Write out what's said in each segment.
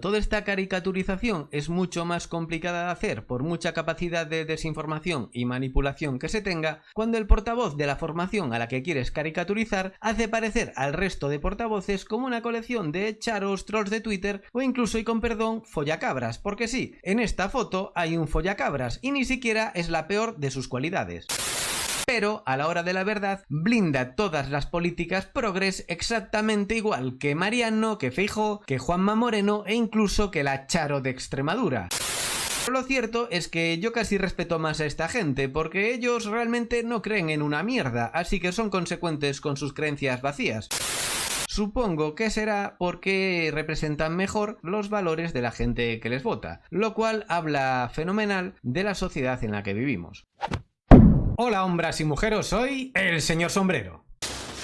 Toda esta caricaturización es mucho más complicada de hacer por mucha capacidad de desinformación y manipulación que se tenga cuando el portavoz de la formación a la que quieres caricaturizar hace parecer al resto de portavoces como una colección de charos, trolls de Twitter o incluso, y con perdón, follacabras, porque sí, en esta foto hay un follacabras y ni siquiera es la peor de sus cualidades. Pero, a la hora de la verdad, blinda todas las políticas progres exactamente igual que Mariano, que Feijóo, que Juanma Moreno e incluso que la Charo de Extremadura. Lo cierto es que yo casi respeto más a esta gente, porque ellos realmente no creen en una mierda, así que son consecuentes con sus creencias vacías. Supongo que será porque representan mejor los valores de la gente que les vota, lo cual habla fenomenal de la sociedad en la que vivimos. Hola hombres y mujeres, soy el señor Sombrero.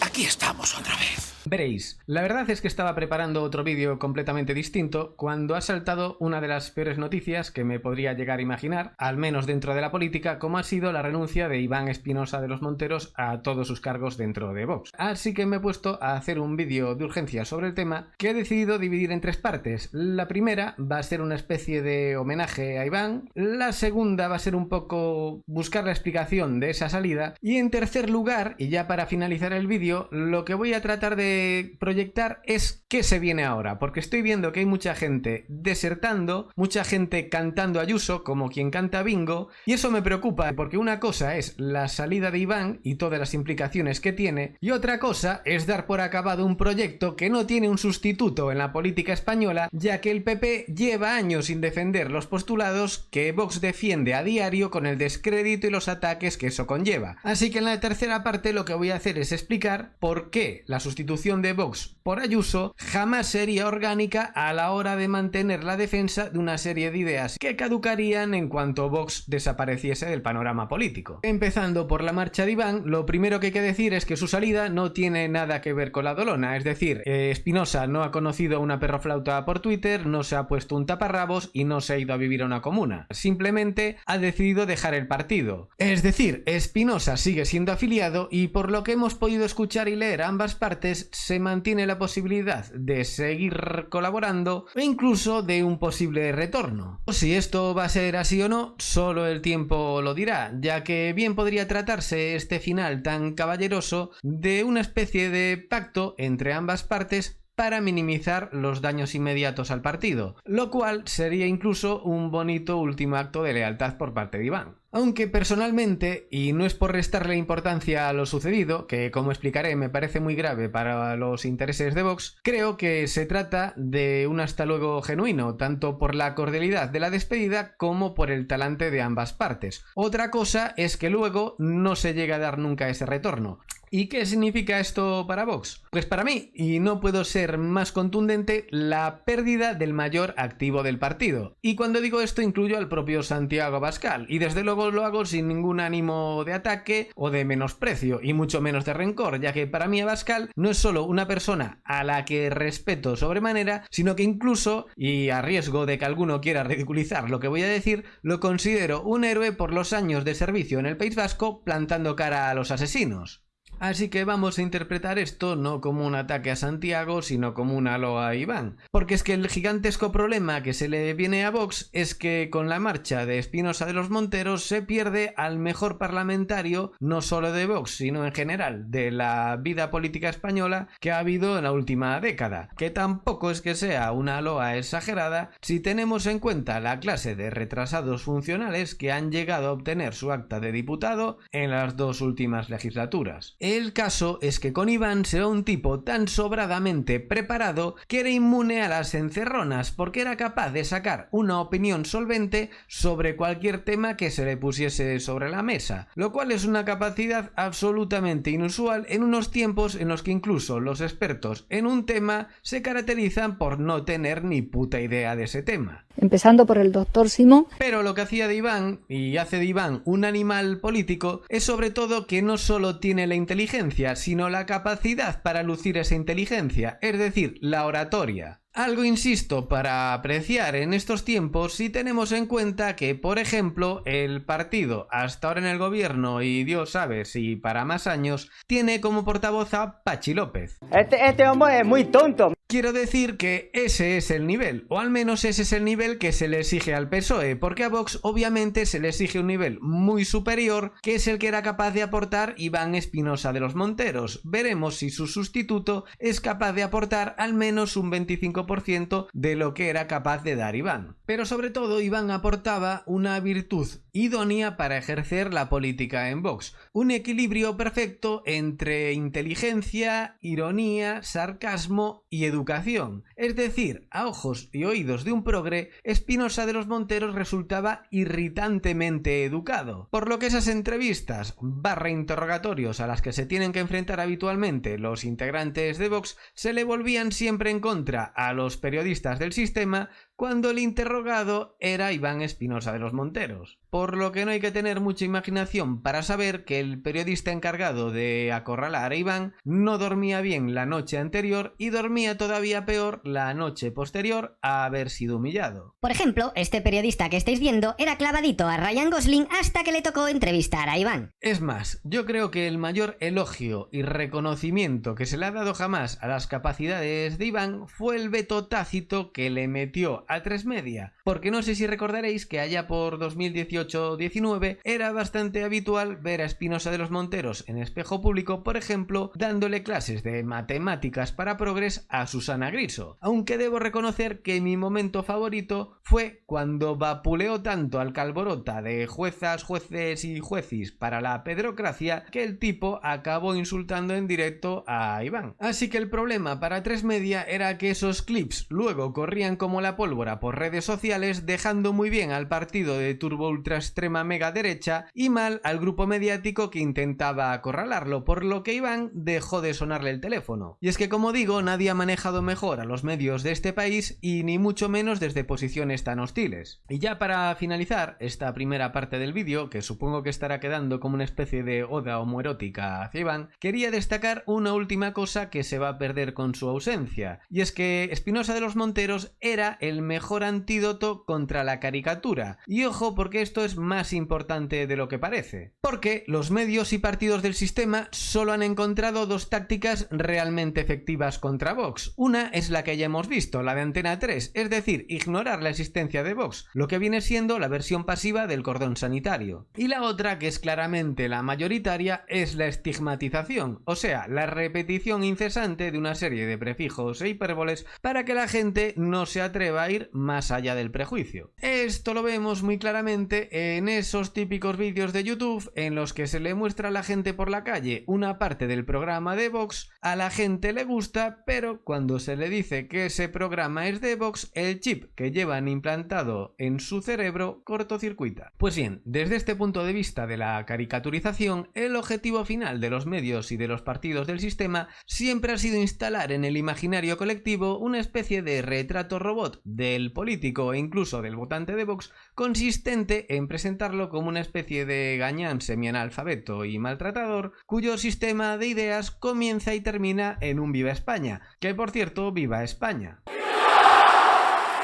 Aquí estamos otra vez. Veréis, la verdad es que estaba preparando otro vídeo completamente distinto cuando ha saltado una de las peores noticias que me podría llegar a imaginar, al menos dentro de la política, como ha sido la renuncia de Iván Espinosa de los Monteros a todos sus cargos dentro de Vox. Así que me he puesto a hacer un vídeo de urgencia sobre el tema que he decidido dividir en tres partes. La primera va a ser una especie de homenaje a Iván, la segunda va a ser un poco buscar la explicación de esa salida y en tercer lugar, y ya para finalizar el vídeo, lo que voy a tratar de proyectar es qué se viene ahora, porque estoy viendo que hay mucha gente desertando, mucha gente cantando Ayuso como quien canta bingo, y eso me preocupa porque una cosa es la salida de Iván y todas las implicaciones que tiene, y otra cosa es dar por acabado un proyecto que no tiene un sustituto en la política española, ya que el PP lleva años sin defender los postulados que Vox defiende a diario con el descrédito y los ataques que eso conlleva. Así que en la tercera parte lo que voy a hacer es explicar por qué la sustitución de Vox por Ayuso jamás sería orgánica a la hora de mantener la defensa de una serie de ideas que caducarían en cuanto Vox desapareciese del panorama político. Empezando por la marcha de Iván, lo primero que hay que decir es que su salida no tiene nada que ver con la dolona, es decir, Espinosa no ha conocido a una perroflauta por Twitter, no se ha puesto un taparrabos y no se ha ido a vivir a una comuna. Simplemente ha decidido dejar el partido. Es decir, Espinosa sigue siendo afiliado y por lo que hemos podido escuchar y leer a ambas partes, se mantiene la posibilidad de seguir colaborando e incluso de un posible retorno. Si esto va a ser así o no, solo el tiempo lo dirá, ya que bien podría tratarse este final tan caballeroso de una especie de pacto entre ambas partes para minimizar los daños inmediatos al partido, lo cual sería incluso un bonito último acto de lealtad por parte de Iván. Aunque personalmente, y no es por restarle importancia a lo sucedido, que como explicaré me parece muy grave para los intereses de Vox, creo que se trata de un hasta luego genuino, tanto por la cordialidad de la despedida como por el talante de ambas partes. Otra cosa es que luego no se llega a dar nunca ese retorno. ¿Y qué significa esto para Vox? Pues para mí, y no puedo ser más contundente, la pérdida del mayor activo del partido. Y cuando digo esto incluyo al propio Santiago Abascal, y desde luego lo hago sin ningún ánimo de ataque o de menosprecio, y mucho menos de rencor, ya que para mí Abascal no es solo una persona a la que respeto sobremanera, sino que incluso, y a riesgo de que alguno quiera ridiculizar lo que voy a decir, lo considero un héroe por los años de servicio en el País Vasco plantando cara a los asesinos. Así que vamos a interpretar esto no como un ataque a Santiago, sino como una loa a Iván. Porque es que el gigantesco problema que se le viene a Vox es que con la marcha de Espinosa de los Monteros se pierde al mejor parlamentario, no solo de Vox, sino en general, de la vida política española que ha habido en la última década. Que tampoco es que sea una loa exagerada si tenemos en cuenta la clase de retrasados funcionales que han llegado a obtener su acta de diputado en las dos últimas legislaturas. El caso es que con Iván se ve un tipo tan sobradamente preparado que era inmune a las encerronas porque era capaz de sacar una opinión solvente sobre cualquier tema que se le pusiese sobre la mesa, lo cual es una capacidad absolutamente inusual en unos tiempos en los que incluso los expertos en un tema se caracterizan por no tener ni puta idea de ese tema. Empezando por el doctor Simón. Pero lo que hacía de Iván, y hace de Iván un animal político, es sobre todo que no solo tiene la inteligencia, sino la capacidad para lucir esa inteligencia, es decir, la oratoria. Algo, insisto, para apreciar en estos tiempos si tenemos en cuenta que, por ejemplo, el partido, hasta ahora en el gobierno y Dios sabe si para más años, tiene como portavoz a Pachi López. Este hombre es muy tonto. Quiero decir que ese es el nivel, o al menos ese es el nivel que se le exige al PSOE, porque a Vox obviamente se le exige un nivel muy superior, que es el que era capaz de aportar Iván Espinosa de los Monteros. Veremos si su sustituto es capaz de aportar al menos un 25% de lo que era capaz de dar Iván. Pero sobre todo Iván aportaba una virtud idónea para ejercer la política en Vox, un equilibrio perfecto entre inteligencia, ironía, sarcasmo y educación. Es decir, a ojos y oídos de un progre, Espinosa de los Monteros resultaba irritantemente educado, por lo que esas entrevistas / interrogatorios a las que se tienen que enfrentar habitualmente los integrantes de Vox se le volvían siempre en contra a los periodistas del sistema cuando el interrogado era Iván Espinosa de los Monteros. Por lo que no hay que tener mucha imaginación para saber que el periodista encargado de acorralar a Iván no dormía bien la noche anterior y dormía todavía peor la noche posterior a haber sido humillado. Por ejemplo, este periodista que estáis viendo era clavadito a Ryan Gosling hasta que le tocó entrevistar a Iván. Es más, yo creo que el mayor elogio y reconocimiento que se le ha dado jamás a las capacidades de Iván fue el veto tácito que le metió a 3 Media, porque no sé si recordaréis que allá por 2018-19 era bastante habitual ver a Espinosa de los Monteros en Espejo Público, por ejemplo, dándole clases de matemáticas para progres a Susana Griso, aunque debo reconocer que mi momento favorito fue cuando vapuleó tanto al Calborota de juezas, jueces y juecis para la pedrocracia que el tipo acabó insultando en directo a Iván. Así que el problema para 3 Media era que esos clips luego corrían como la pólvora por redes sociales, dejando muy bien al partido de turbo ultra extrema mega derecha y mal al grupo mediático que intentaba acorralarlo, por lo que Iván dejó de sonarle el teléfono. Y es que, como digo, nadie ha manejado mejor a los medios de este país y ni mucho menos desde posiciones tan hostiles. Y ya para finalizar esta primera parte del vídeo, que supongo que estará quedando como una especie de oda homoerótica hacia Iván, quería destacar una última cosa que se va a perder con su ausencia, y es que Espinosa de los Monteros era el mejor antídoto contra la caricatura. Y ojo, porque esto es más importante de lo que parece. Porque los medios y partidos del sistema solo han encontrado 2 tácticas realmente efectivas contra Vox. Una es la que ya hemos visto, la de Antena 3, es decir, ignorar la existencia de Vox, lo que viene siendo la versión pasiva del cordón sanitario. Y la otra, que es claramente la mayoritaria, es la estigmatización, o sea, la repetición incesante de una serie de prefijos e hipérboles para que la gente no se atreva a ir más allá del prejuicio. Esto lo vemos muy claramente en esos típicos vídeos de YouTube en los que se le muestra a la gente por la calle una parte del programa de Vox, a la gente le gusta, pero cuando se le dice que ese programa es de Vox, el chip que llevan implantado en su cerebro cortocircuita. Pues bien, desde este punto de vista de la caricaturización, el objetivo final de los medios y de los partidos del sistema siempre ha sido instalar en el imaginario colectivo una especie de retrato robot del político e incluso del votante de Vox, consistente en presentarlo como una especie de gañán semianalfabeto y maltratador, cuyo sistema de ideas comienza y termina en un Viva España, que por cierto, ¡viva España!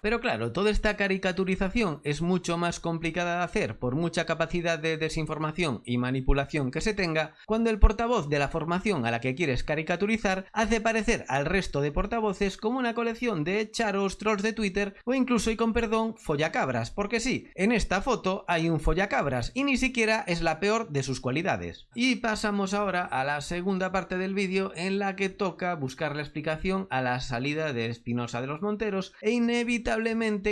Pero claro, toda esta caricaturización es mucho más complicada de hacer por mucha capacidad de desinformación y manipulación que se tenga cuando el portavoz de la formación a la que quieres caricaturizar hace parecer al resto de portavoces como una colección de charos, trolls de Twitter o incluso, y con perdón, follacabras, porque sí, en esta foto hay un follacabras y ni siquiera es la peor de sus cualidades. Y pasamos ahora a la segunda parte del vídeo en la que toca buscar la explicación a la salida de Espinosa de los Monteros e inevitablemente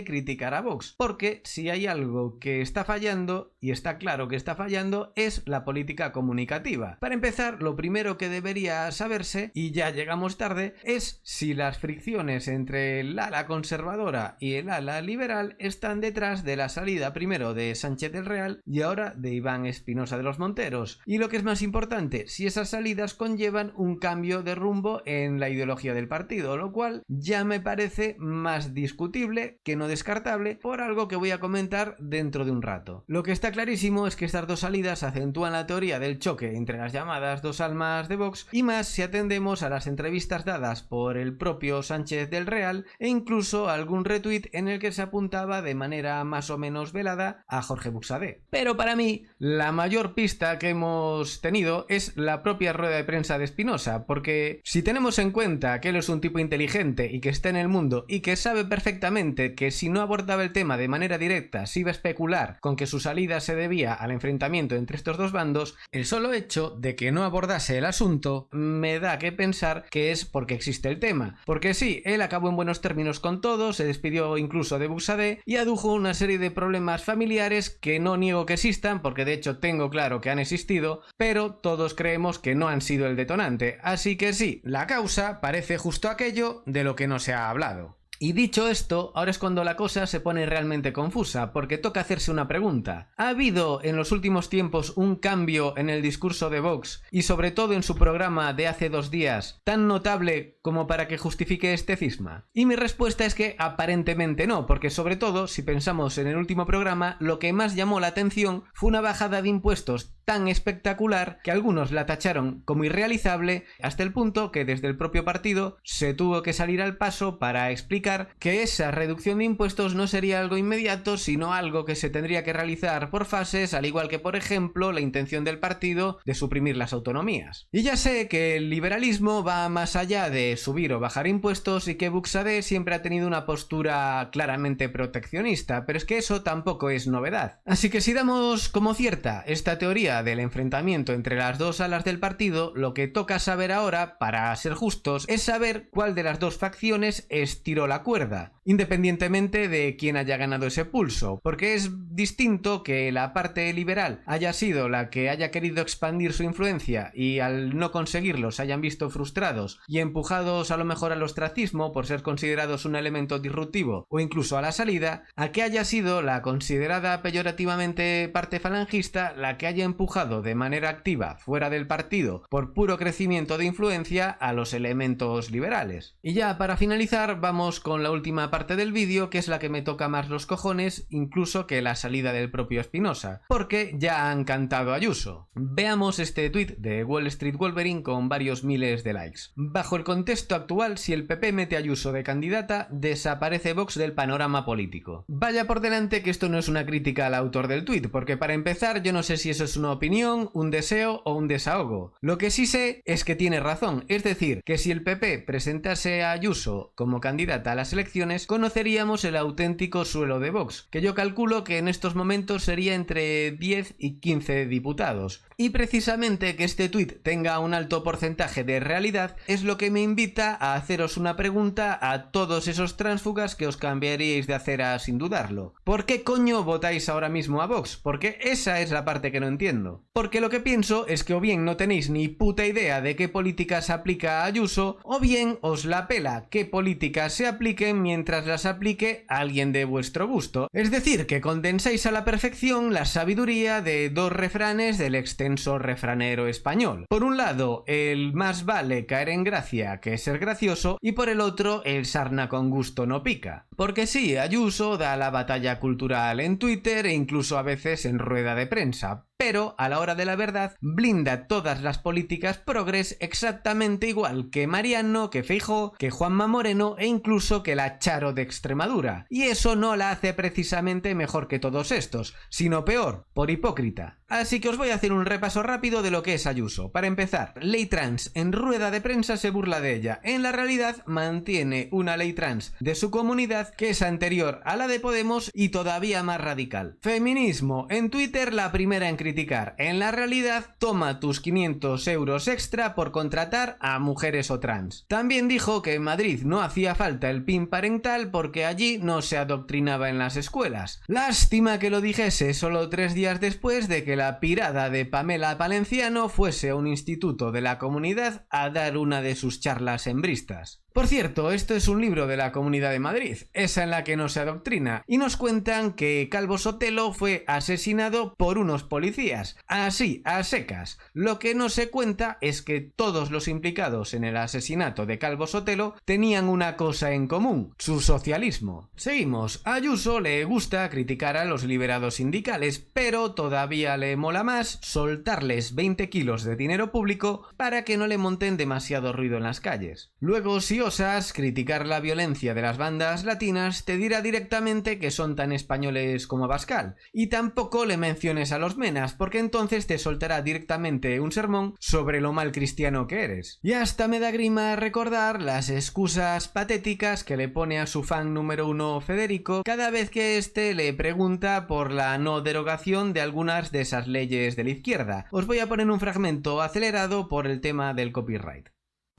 criticar a Vox, porque si hay algo que está fallando, y está claro que está fallando, es la política comunicativa. Para empezar, lo primero que debería saberse, y ya llegamos tarde, es si las fricciones entre el ala conservadora y el ala liberal están detrás de la salida primero de Sánchez del Real y ahora de Iván Espinosa de los Monteros. Y lo que es más importante, si esas salidas conllevan un cambio de rumbo en la ideología del partido, lo cual ya me parece más discutible posible que no descartable por algo que voy a comentar dentro de un rato. Lo que está clarísimo es que estas dos salidas acentúan la teoría del choque entre las llamadas dos almas de Vox, y más si atendemos a las entrevistas dadas por el propio Sánchez del Real e incluso algún retweet en el que se apuntaba de manera más o menos velada a Jorge Buxadé. Pero para mí, la mayor pista que hemos tenido es la propia rueda de prensa de Espinosa, porque si tenemos en cuenta que él es un tipo inteligente y que está en el mundo y que sabe perfectamente que si no abordaba el tema de manera directa se iba a especular con que su salida se debía al enfrentamiento entre estos dos bandos, el solo hecho de que no abordase el asunto me da que pensar que es porque existe el tema. Porque sí, él acabó en buenos términos con todos, se despidió incluso de Buxadé y adujo una serie de problemas familiares que no niego que existan, porque de hecho tengo claro que han existido, pero todos creemos que no han sido el detonante. Así que sí, la causa parece justo aquello de lo que no se ha hablado. Y dicho esto, ahora es cuando la cosa se pone realmente confusa, porque toca hacerse una pregunta. ¿Ha habido en los últimos tiempos un cambio en el discurso de Vox, y sobre todo en su programa de hace 2 días, tan notable como para que justifique este cisma? Y mi respuesta es que aparentemente no, porque sobre todo, si pensamos en el último programa, lo que más llamó la atención fue una bajada de impuestos tan espectacular que algunos la tacharon como irrealizable, hasta el punto que desde el propio partido se tuvo que salir al paso para explicar que esa reducción de impuestos no sería algo inmediato, sino algo que se tendría que realizar por fases, al igual que, por ejemplo, la intención del partido de suprimir las autonomías. Y ya sé que el liberalismo va más allá de subir o bajar impuestos y que Buxadé siempre ha tenido una postura claramente proteccionista, pero es que eso tampoco es novedad. Así que si damos como cierta esta teoría del enfrentamiento entre las dos alas del partido, lo que toca saber ahora, para ser justos, es saber cuál de las dos facciones estiró la cuerda, independientemente de quién haya ganado ese pulso, porque es distinto que la parte liberal haya sido la que haya querido expandir su influencia y al no conseguirlo se hayan visto frustrados y empujados a lo mejor al ostracismo por ser considerados un elemento disruptivo o incluso a la salida, a que haya sido la considerada peyorativamente parte falangista la que haya empujado de manera activa fuera del partido por puro crecimiento de influencia a los elementos liberales. Y ya para finalizar vamos con la última parte del vídeo, que es la que me toca más los cojones incluso que la salida del propio Espinosa, porque ya han cantado a Ayuso. Veamos este tuit de Wall Street Wolverine con varios miles de likes. Bajo el contexto actual, si el PP mete a Ayuso de candidata, desaparece Vox del panorama político. Vaya por delante que esto no es una crítica al autor del tuit, porque para empezar yo no sé si eso es una opinión, un deseo o un desahogo. Lo que sí sé es que tiene razón, es decir, que si el PP presentase a Ayuso como candidata a las elecciones, conoceríamos el auténtico suelo de Vox, que yo calculo que en estos momentos sería entre 10 y 15 diputados. Y precisamente que este tuit tenga un alto porcentaje de realidad es lo que me invita a haceros una pregunta a todos esos tránsfugas que os cambiaríais de acera sin dudarlo. ¿Por qué coño votáis ahora mismo a Vox? Porque esa es la parte que no entiendo. Porque lo que pienso es que o bien no tenéis ni puta idea de qué política se aplica a Ayuso, o bien os la pela qué políticas se apliquen mientras las aplique alguien de vuestro gusto. Es decir, que condensáis a la perfección la sabiduría de dos refranes del extenso refranero español. Por un lado, el más vale caer en gracia que ser gracioso, y por el otro, el sarna con gusto no pica. Porque sí, Ayuso da la batalla cultural en Twitter e incluso a veces en rueda de prensa, pero a la hora de la verdad blinda todas las políticas progres exactamente igual que Mariano, que Feijóo, que Juanma Moreno e incluso que la Charo de Extremadura. Y eso no la hace precisamente mejor que todos estos, sino peor, por hipócrita. Así que os voy a hacer un repaso rápido de lo que es Ayuso. Para empezar, ley trans. En rueda de prensa se burla de ella. En la realidad mantiene una ley trans de su comunidad que es anterior a la de Podemos y todavía más radical. Feminismo. En Twitter la primera en criticar. En la realidad toma tus 500 euros extra por contratar a mujeres o trans. También dijo que en Madrid no hacía falta el PIN parental porque allí no se adoctrinaba en las escuelas. Lástima que lo dijese solo 3 días después de que la pirada de Pamela Palenciano fuese a un instituto de la comunidad a dar una de sus charlas hembristas. Por cierto, esto es un libro de la Comunidad de Madrid, esa en la que no se adoctrina, y nos cuentan que Calvo Sotelo fue asesinado por unos policías, así, a secas. Lo que no se cuenta es que todos los implicados en el asesinato de Calvo Sotelo tenían una cosa en común, su socialismo. Seguimos. A Ayuso le gusta criticar a los liberados sindicales, pero todavía le mola más soltarles 20 kilos de dinero público para que no le monten demasiado ruido en las calles. Luego, si osas criticar la violencia de las bandas latinas, te dirá directamente que son tan españoles como Abascal. Y tampoco le menciones a los menas, porque entonces te soltará directamente un sermón sobre lo mal cristiano que eres. Y hasta me da grima recordar las excusas patéticas que le pone a su fan número 1 Federico cada vez que éste le pregunta por la no derogación de algunas de esas leyes de la izquierda. Os voy a poner un fragmento acelerado por el tema del copyright.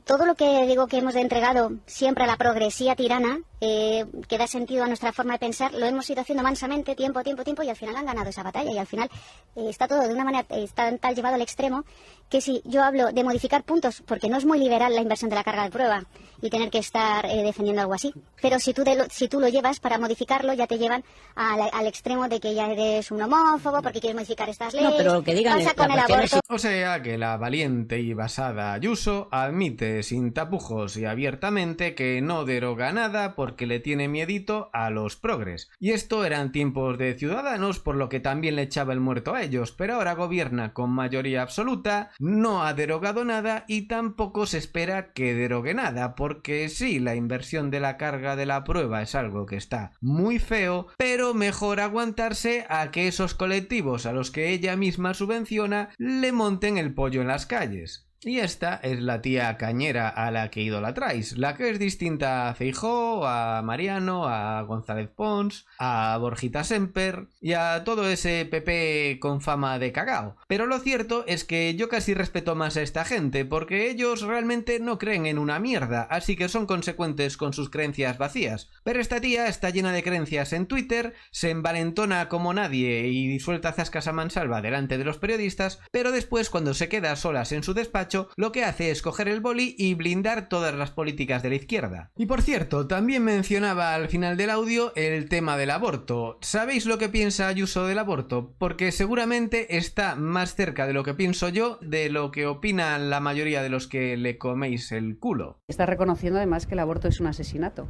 Todo lo que digo que hemos entregado siempre a la progresía tirana, que da sentido a nuestra forma de pensar, lo hemos ido haciendo mansamente, tiempo, y al final han ganado esa batalla, y al final está todo de una manera, está tal llevado al extremo, que si yo hablo de modificar puntos, porque no es muy liberal la inversión de la carga de prueba, y tener que estar defendiendo algo así, pero si tú lo llevas para modificarlo, ya te llevan al extremo de que ya eres un homófobo, porque quieres modificar estas leyes, no, pero que digan pasa con el aborto. O sea que la valiente y basada Ayuso admite sin tapujos y abiertamente que no deroga nada porque le tiene miedito a los progres. Y esto eran tiempos de Ciudadanos, por lo que también le echaba el muerto a ellos, pero ahora gobierna con mayoría absoluta, no ha derogado nada y tampoco se espera que derogue nada, porque sí, la inversión de la carga de la prueba es algo que está muy feo, pero mejor aguantarse a que esos colectivos a los que ella misma subvenciona le monten el pollo en las calles. Y esta es la tía cañera a la que idolatráis, la que es distinta a Feijóo, a Mariano, a González Pons, a Borjita Semper y a todo ese PP con fama de cagao. Pero lo cierto es que yo casi respeto más a esta gente, porque ellos realmente no creen en una mierda, así que son consecuentes con sus creencias vacías. Pero esta tía está llena de creencias en Twitter, se envalentona como nadie y suelta zascas a mansalva delante de los periodistas, pero después, cuando se queda solas en su despacho, lo que hace es coger el boli y blindar todas las políticas de la izquierda. Y por cierto, también mencionaba al final del audio el tema del aborto. ¿Sabéis lo que piensa Ayuso del aborto? Porque seguramente está más cerca de lo que pienso yo de lo que opinan la mayoría de los que le coméis el culo. Está reconociendo además que el aborto es un asesinato.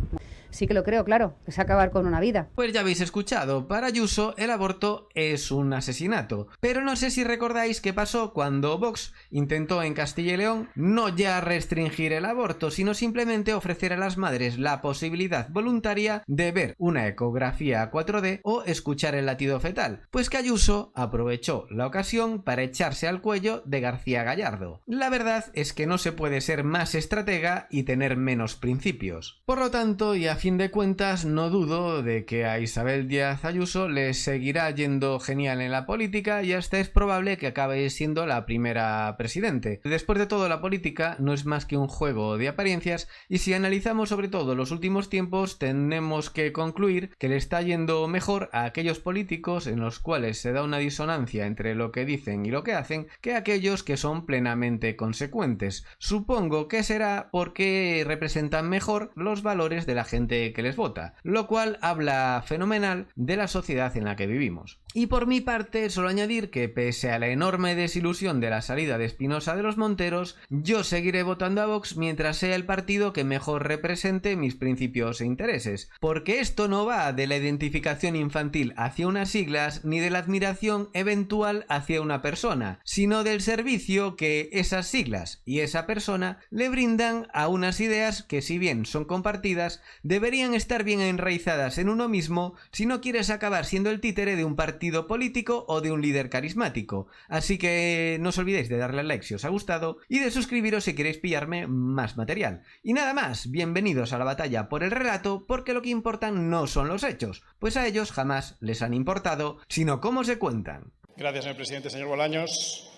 Sí que lo creo, claro, es acabar con una vida. Pues ya habéis escuchado, para Ayuso el aborto es un asesinato. Pero no sé si recordáis qué pasó cuando Vox intentó en Castilla y León no ya restringir el aborto, sino simplemente ofrecer a las madres la posibilidad voluntaria de ver una ecografía 4D o escuchar el latido fetal. Pues que Ayuso aprovechó la ocasión para echarse al cuello de García Gallardo. La verdad es que no se puede ser más estratega y tener menos principios. Por lo tanto, y a fin de cuentas, no dudo de que a Isabel Díaz Ayuso le seguirá yendo genial en la política y hasta es probable que acabe siendo la primera presidente. Después de todo, la política no es más que un juego de apariencias y si analizamos sobre todo los últimos tiempos, tenemos que concluir que le está yendo mejor a aquellos políticos en los cuales se da una disonancia entre lo que dicen y lo que hacen que a aquellos que son plenamente consecuentes. Supongo que será porque representan mejor los valores de la gente que les vota, lo cual habla fenomenal de la sociedad en la que vivimos. Y por mi parte, solo añadir que pese a la enorme desilusión de la salida de Espinosa de los Monteros, yo seguiré votando a Vox mientras sea el partido que mejor represente mis principios e intereses, porque esto no va de la identificación infantil hacia unas siglas ni de la admiración eventual hacia una persona, sino del servicio que esas siglas y esa persona le brindan a unas ideas que, si bien son compartidas, deberían estar bien enraizadas en uno mismo si no quieres acabar siendo el títere de un partido político o de un líder carismático. Así que no os olvidéis de darle al like si os ha gustado y de suscribiros si queréis pillarme más material. Y nada más, bienvenidos a la batalla por el relato, porque lo que importan no son los hechos, pues a ellos jamás les han importado, sino cómo se cuentan. Gracias, señor presidente. Señor Bolaños,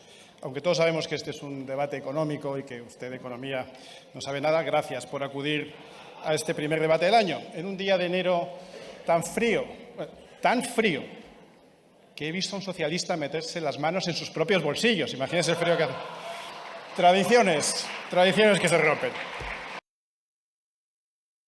aunque todos sabemos que este es un debate económico y que usted de economía no sabe nada, gracias por acudir a este primer debate del año, en un día de enero tan frío, que he visto a un socialista meterse las manos en sus propios bolsillos. Imagínense el frío que hace. Tradiciones que se rompen.